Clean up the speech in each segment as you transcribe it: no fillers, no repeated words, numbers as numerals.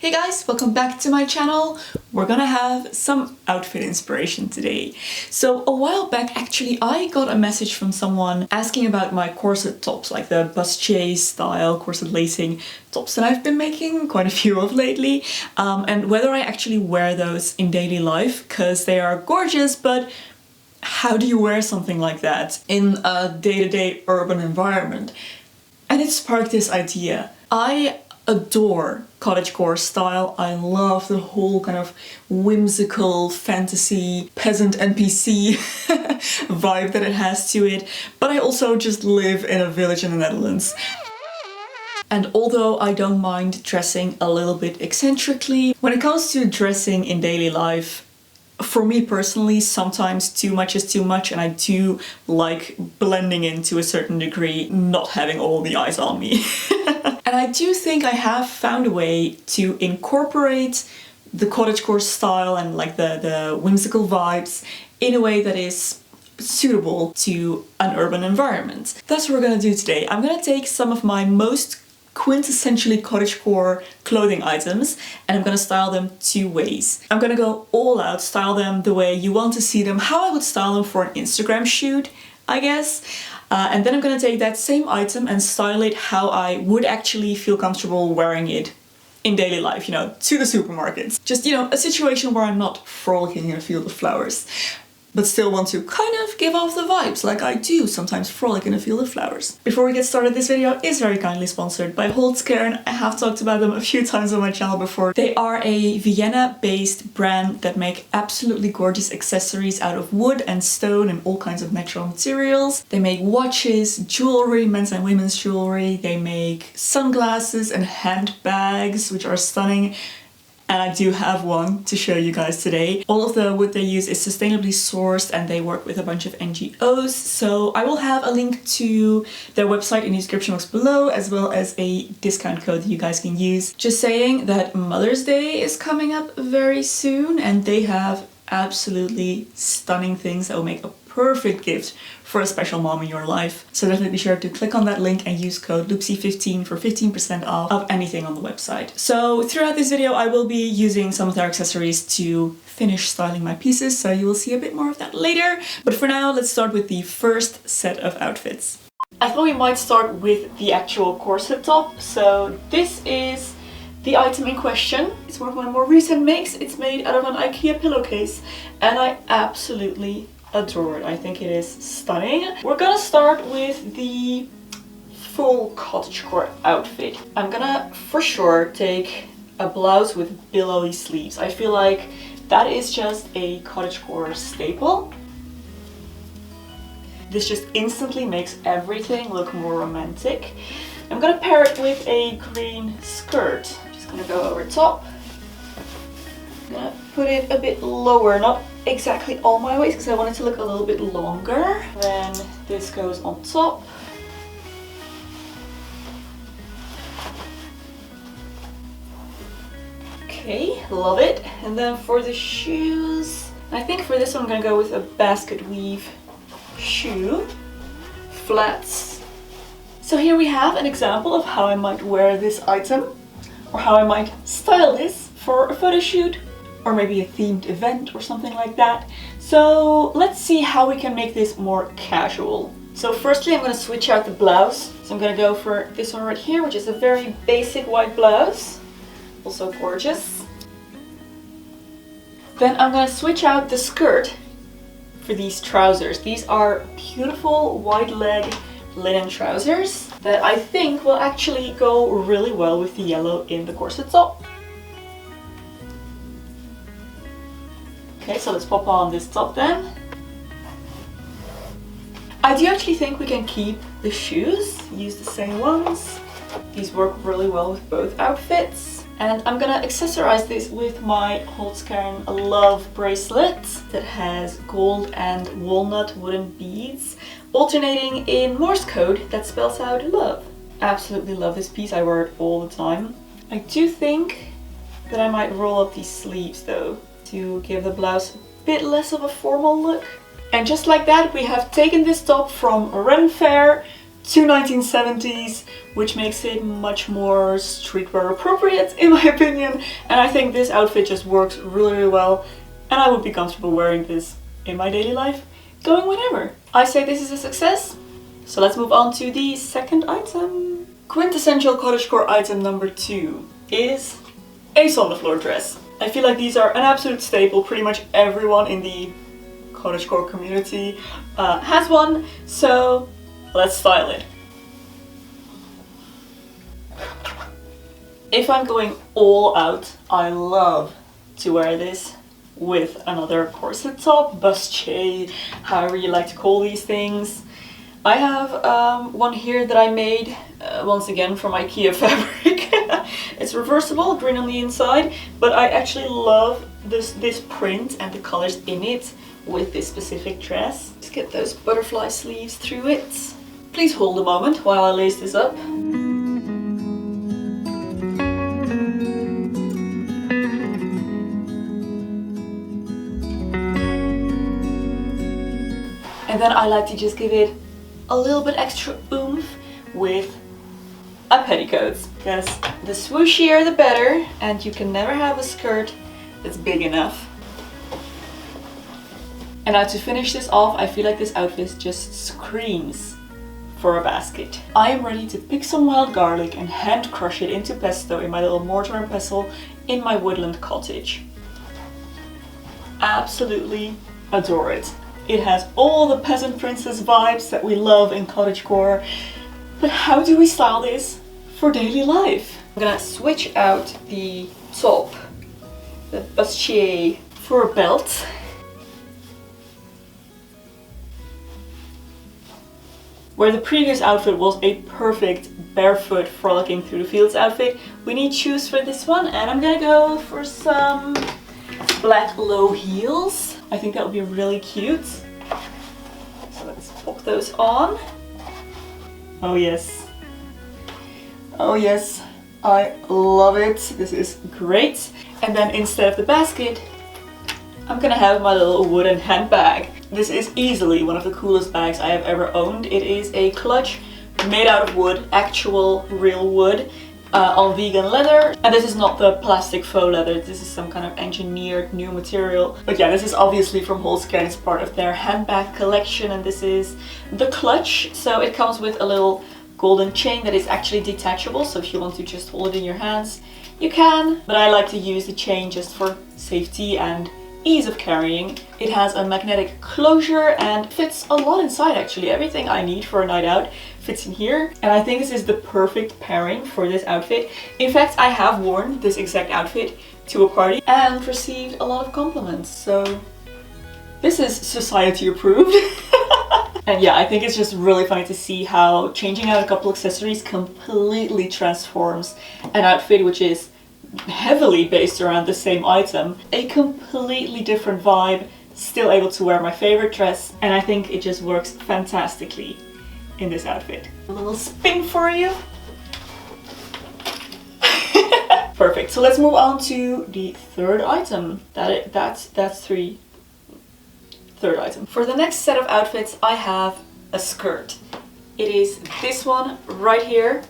Hey guys, welcome back to my channel. We're gonna have some outfit inspiration today. So a while back actually I got a message from someone asking about my corset tops, like the bustier style corset lacing tops that I've been making quite a few of lately, and whether I actually wear those in daily life because they are gorgeous, but how do you wear something like that in a day-to-day urban environment? And it sparked this idea. I adore cottagecore style. I love the whole kind of whimsical fantasy peasant NPC vibe that it has to it, but I also just live in a village in the Netherlands. And although I don't mind dressing a little bit eccentrically, when it comes to dressing in daily life, for me personally, sometimes too much is too much, and I do like blending in to a certain degree, not having all the eyes on me. And I do think I have found a way to incorporate the cottagecore style and like the whimsical vibes in a way that is suitable to an urban environment. That's what we're gonna do today. I'm gonna take some of my most quintessentially cottagecore clothing items and I'm gonna style them two ways. I'm gonna go all out, style them the way you want to see them, how I would style them for an Instagram shoot, I guess. And then I'm gonna take that same item and style it how I would actually feel comfortable wearing it in daily life, you know, to the supermarkets. Just, you know, a situation where I'm not frolicking in a field of flowers, but still want to kind of give off the vibes like I do sometimes frolic in a field of flowers. Before we get started, this video is very kindly sponsored by Holzkern. I have talked about them a few times on my channel before. They are a Vienna-based brand that make absolutely gorgeous accessories out of wood and stone and all kinds of natural materials. They make watches, jewelry, men's and women's jewelry. They make sunglasses and handbags, which are stunning. And I do have one to show you guys today. All of the wood they use is sustainably sourced and they work with a bunch of NGOs. So I will have a link to their website in the description box below, as well as a discount code that you guys can use. Just saying that Mother's Day is coming up very soon and they have absolutely stunning things that will make a perfect gift for a special mom in your life. So definitely be sure to click on that link and use code Loopsie15 for 15% off of anything on the website. So throughout this video I will be using some of their accessories to finish styling my pieces, so you will see a bit more of that later. But for now, let's start with the first set of outfits. I thought we might start with the actual corset top. So this is the item in question. It's one of my more recent makes. It's made out of an IKEA pillowcase and I absolutely adore it. I think it is stunning. We're gonna start with the full cottagecore outfit. I'm gonna for sure take a blouse with billowy sleeves. I feel like that is just a cottagecore staple. This just instantly makes everything look more romantic. I'm gonna pair it with a green skirt. Just gonna go over top. I'm gonna put it a bit lower, not exactly all my waist because I want it to look a little bit longer. Then this goes on top. Okay, love it. And then for the shoes, I think for this one I'm gonna go with a basket weave shoe, flats. So here we have an example of how I might wear this item, or how I might style this for a photo shoot, or maybe a themed event or something like that. So let's see how we can make this more casual. So firstly I'm going to switch out the blouse. So I'm going to go for this one right here, which is a very basic white blouse. Also gorgeous. Then I'm going to switch out the skirt for these trousers. These are beautiful wide leg linen trousers that I think will actually go really well with the yellow in the corset top. Okay, so let's pop on this top then. I do actually think we can keep the shoes, use the same ones. These work really well with both outfits. And I'm gonna accessorize this with my Holzkern Love bracelet that has gold and walnut wooden beads alternating in Morse code that spells out love. Absolutely love this piece, I wear it all the time. I do think that I might roll up these sleeves though, to give the blouse a bit less of a formal look. And just like that, we have taken this top from Red and Fair to 1970s, which makes it much more streetwear appropriate in my opinion. And I think this outfit just works really, really well, and I would be comfortable wearing this in my daily life, going whenever. I say this is a success, so let's move on to the second item. Quintessential cottagecore item number 2 is a on the floor dress. I feel like these are an absolute staple. Pretty much everyone in the cottagecore community has one, so let's style it. If I'm going all out, I love to wear this with another corset top, bustier, however you like to call these things. I have one here that I made once again from IKEA fabric. It's reversible, green on the inside, but I actually love this print and the colors in it with this specific dress. Let's get those butterfly sleeves through it. Please hold a moment while I lace this up. And then I like to just give it a little bit extra oomph with a petticoat, because the swooshier the better, and you can never have a skirt that's big enough. And now to finish this off, I feel like this outfit just screams for a basket. I am ready to pick some wild garlic and hand crush it into pesto in my little mortar and pestle in my woodland cottage. Absolutely adore it. It has all the peasant princess vibes that we love in cottagecore. But how do we style this for daily life? I'm gonna switch out the top, the bustier, for a belt. Where the previous outfit was a perfect barefoot frolicking through the fields outfit, we need shoes for this one, and I'm gonna go for some black low heels. I think that would be really cute. So let's pop those on. Oh yes. Oh yes, I love it. This is great. And then instead of the basket, I'm gonna have my little wooden handbag. This is easily one of the coolest bags I have ever owned. It is a clutch made out of wood, actual real wood, on vegan leather. And this is not the plastic faux leather, this is some kind of engineered new material. But yeah, this is obviously from Holzkern, it's part of their handbag collection, and this is the clutch. So it comes with a little golden chain that is actually detachable, so if you want to just hold it in your hands, you can. But I like to use the chain just for safety and ease of carrying. It has a magnetic closure and fits a lot inside actually. Everything I need for a night out fits in here. And I think this is the perfect pairing for this outfit. In fact, I have worn this exact outfit to a party and received a lot of compliments. So this is society approved. And yeah, I think it's just really funny to see how changing out a couple accessories completely transforms an outfit which is heavily based around the same item. A completely different vibe, still able to wear my favorite dress, and I think it just works fantastically in this outfit. A little spin for you. Perfect, so let's move on to the third item. That's three. Third item. For the next set of outfits, I have a skirt. It is this one right here,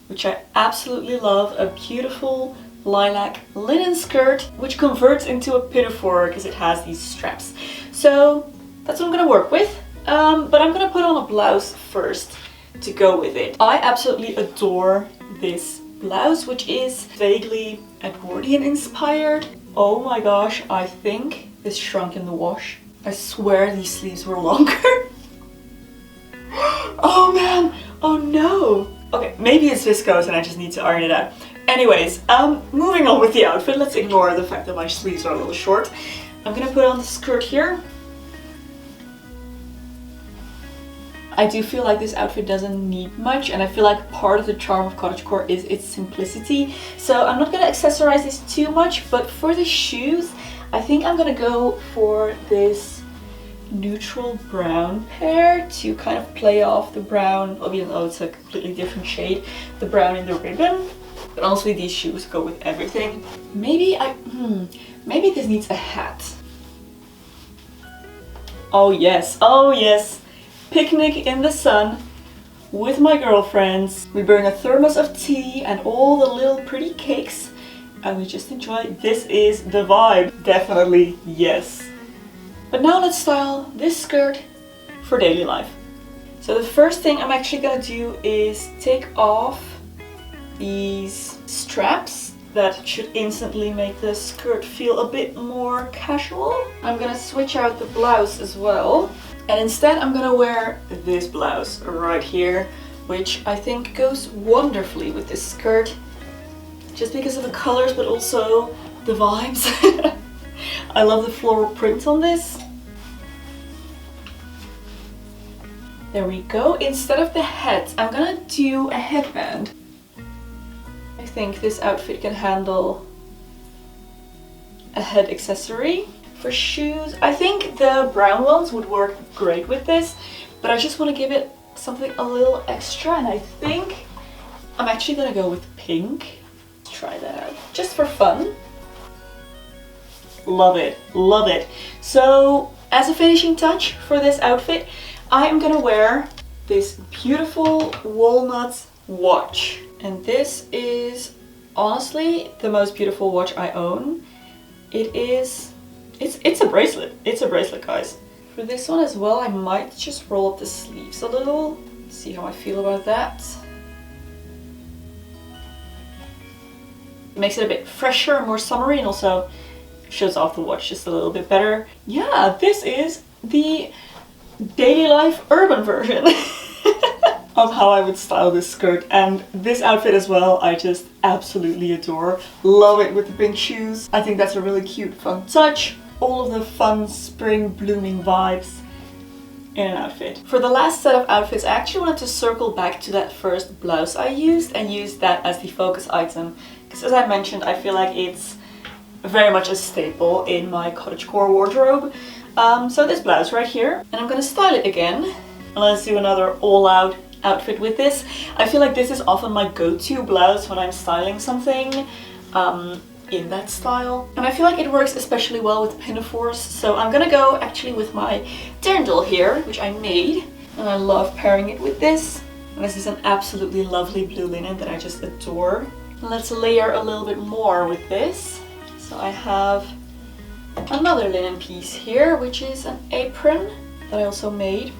which I absolutely love. A beautiful lilac linen skirt, which converts into a pinafore because it has these straps. So that's what I'm gonna work with. But I'm gonna put on a blouse first to go with it. I absolutely adore this blouse, which is vaguely Edwardian inspired. Oh my gosh, I think this shrunk in the wash. I swear these sleeves were longer. Oh man, oh no. Okay, maybe it's viscose and I just need to iron it out. Anyways, moving on with the outfit. Let's ignore the fact that my sleeves are a little short. I'm gonna put on the skirt here. I do feel like this outfit doesn't need much, and I feel like part of the charm of cottagecore is its simplicity. So I'm not gonna accessorize this too much, but for the shoes, I think I'm gonna go for this neutral brown pair to kind of play off the brown, even though it's a completely different shade, the brown in the ribbon. But honestly, these shoes go with everything. Maybe maybe this needs a hat. Oh yes, picnic in the sun with my girlfriends. We bring a thermos of tea and all the little pretty cakes and we just enjoy. This is the vibe. Definitely yes. But now let's style this skirt for daily life. So the first thing I'm actually gonna do is take off these straps that should instantly make the skirt feel a bit more casual. I'm gonna switch out the blouse as well. And instead I'm gonna wear this blouse right here, which I think goes wonderfully with this skirt. Just because of the colors, but also the vibes. I love the floral print on this. There we go. Instead of the hat, I'm gonna do a headband. I think this outfit can handle a head accessory. For shoes, I think the brown ones would work great with this, but I just want to give it something a little extra, and I think I'm actually gonna go with pink. Let's try that out, just for fun. Love it, love it. So as a finishing touch for this outfit, I am gonna wear this beautiful walnut watch. And this is honestly the most beautiful watch I own. It's a bracelet. It's a bracelet, guys. For this one as well, I might just roll up the sleeves a little. See how I feel about that. It makes it a bit fresher and more summery, and also shows off the watch just a little bit better. Yeah, this is the daily life urban version of how I would style this skirt, and this outfit as well I just absolutely adore. Love it with the pink shoes. I think that's a really cute, fun touch. All of the fun spring blooming vibes in an outfit. For the last set of outfits, I actually wanted to circle back to that first blouse I used and use that as the focus item, because as I mentioned, I feel like it's very much a staple in my cottagecore wardrobe. So this blouse right here, and I'm gonna style it again. And let's do another all-out outfit with this. I feel like this is often my go-to blouse when I'm styling something in that style. And I feel like it works especially well with pinafores. So I'm gonna go actually with my dirndl here, which I made. And I love pairing it with this. And this is an absolutely lovely blue linen that I just adore. And let's layer a little bit more with this. So I have another linen piece here, which is an apron that I also made.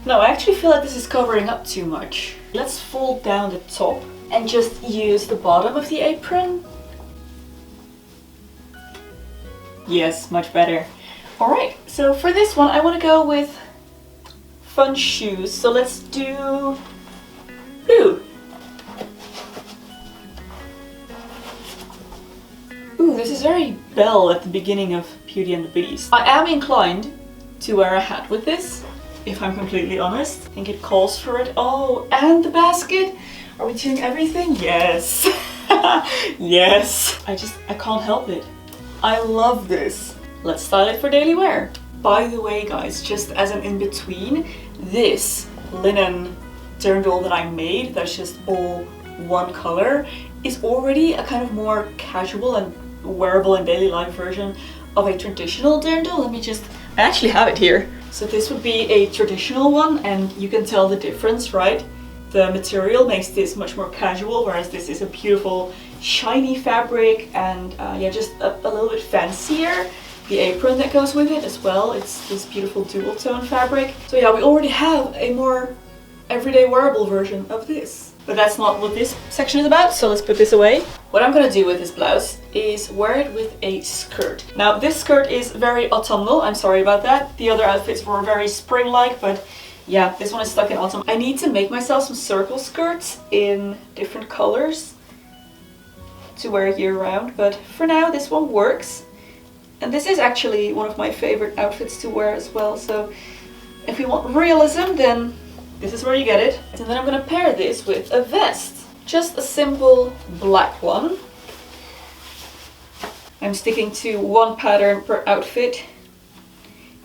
No, I actually feel like this is covering up too much. Let's fold down the top and just use the bottom of the apron. Yes, much better. Alright, so for this one I want to go with fun shoes. So let's do blue. Ooh, this is very Belle at the beginning of Beauty and the Beast. I am inclined to wear a hat with this, if I'm completely honest. I think it calls for it. Oh, and the basket. Are we doing everything? Yes. Yes. I can't help it. I love this. Let's style it for daily wear. By the way, guys, just as an in-between, this linen dirndl that I made, that's just all one color, is already a kind of more casual and wearable in daily life version of a traditional dirndl. I actually have it here. So this would be a traditional one, and you can tell the difference, right? The material makes this much more casual, whereas this is a beautiful shiny fabric and yeah, just a little bit fancier. The apron that goes with it as well, it's this beautiful dual tone fabric. So yeah, we already have a more everyday wearable version of this. But that's not what this section is about, so let's put this away. What I'm gonna do with this blouse is wear it with a skirt. Now this skirt is very autumnal, I'm sorry about that. The other outfits were very spring-like, but yeah, this one is stuck in autumn. I need to make myself some circle skirts in different colors to wear year-round, but for now this one works. And this is actually one of my favorite outfits to wear as well, so if we want realism, then this is where you get it. And then I'm gonna pair this with a vest. Just a simple black one. I'm sticking to one pattern per outfit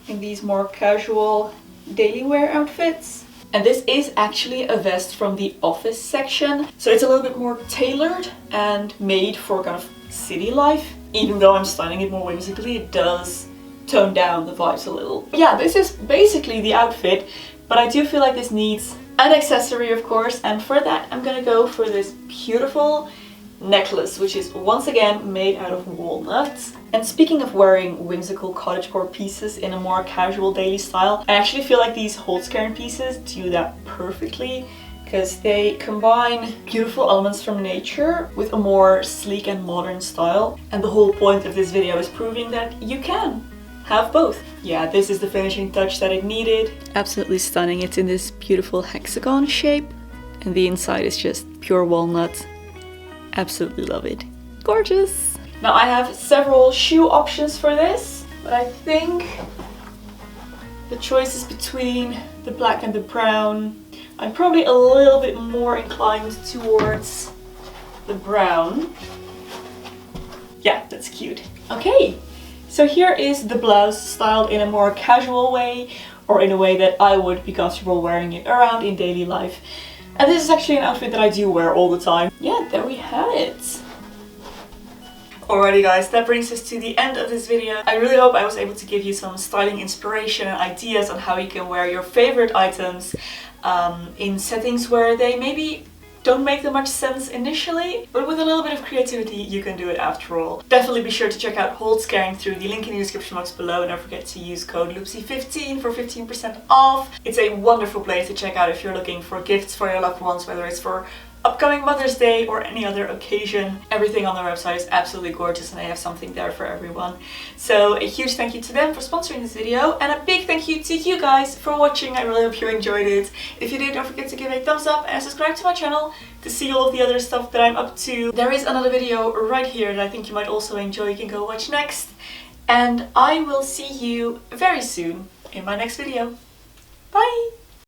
in these more casual daily wear outfits. And this is actually a vest from the office section. So it's a little bit more tailored and made for kind of city life. Even though I'm styling it more whimsically, it does tone down the vibes a little. Yeah, this is basically the outfit, but I do feel like this needs an accessory, of course, and for that I'm gonna go for this beautiful necklace, which is once again made out of walnuts. And speaking of wearing whimsical cottagecore pieces in a more casual daily style, I actually feel like these Holtzkern pieces do that perfectly, because they combine beautiful elements from nature with a more sleek and modern style. And the whole point of this video is proving that you can have both. Yeah, this is the finishing touch that it needed. Absolutely stunning. It's in this beautiful hexagon shape, and the inside is just pure walnut. Absolutely love it. Gorgeous! Now I have several shoe options for this, but I think the choice is between the black and the brown. I'm probably a little bit more inclined towards the brown. Yeah, that's cute. Okay, so here is the blouse styled in a more casual way, or in a way that I would be comfortable wearing it around in daily life. And this is actually an outfit that I do wear all the time. Yeah, there we have it. Alrighty guys, that brings us to the end of this video. I really hope I was able to give you some styling inspiration and ideas on how you can wear your favorite items in settings where they maybe don't make that much sense initially, but with a little bit of creativity you can do it after all. Definitely be sure to check out Holtzkern through the link in the description box below, and don't forget to use code Loopsy15 for 15% off. It's a wonderful place to check out if you're looking for gifts for your loved ones, whether it's for upcoming Mother's Day or any other occasion. Everything on their website is absolutely gorgeous and they have something there for everyone. So a huge thank you to them for sponsoring this video, and a big thank you to you guys for watching. I really hope you enjoyed it. If you did, don't forget to give it a thumbs up and subscribe to my channel to see all of the other stuff that I'm up to. There is another video right here that I think you might also enjoy. You can go watch next. And I will see you very soon in my next video. Bye!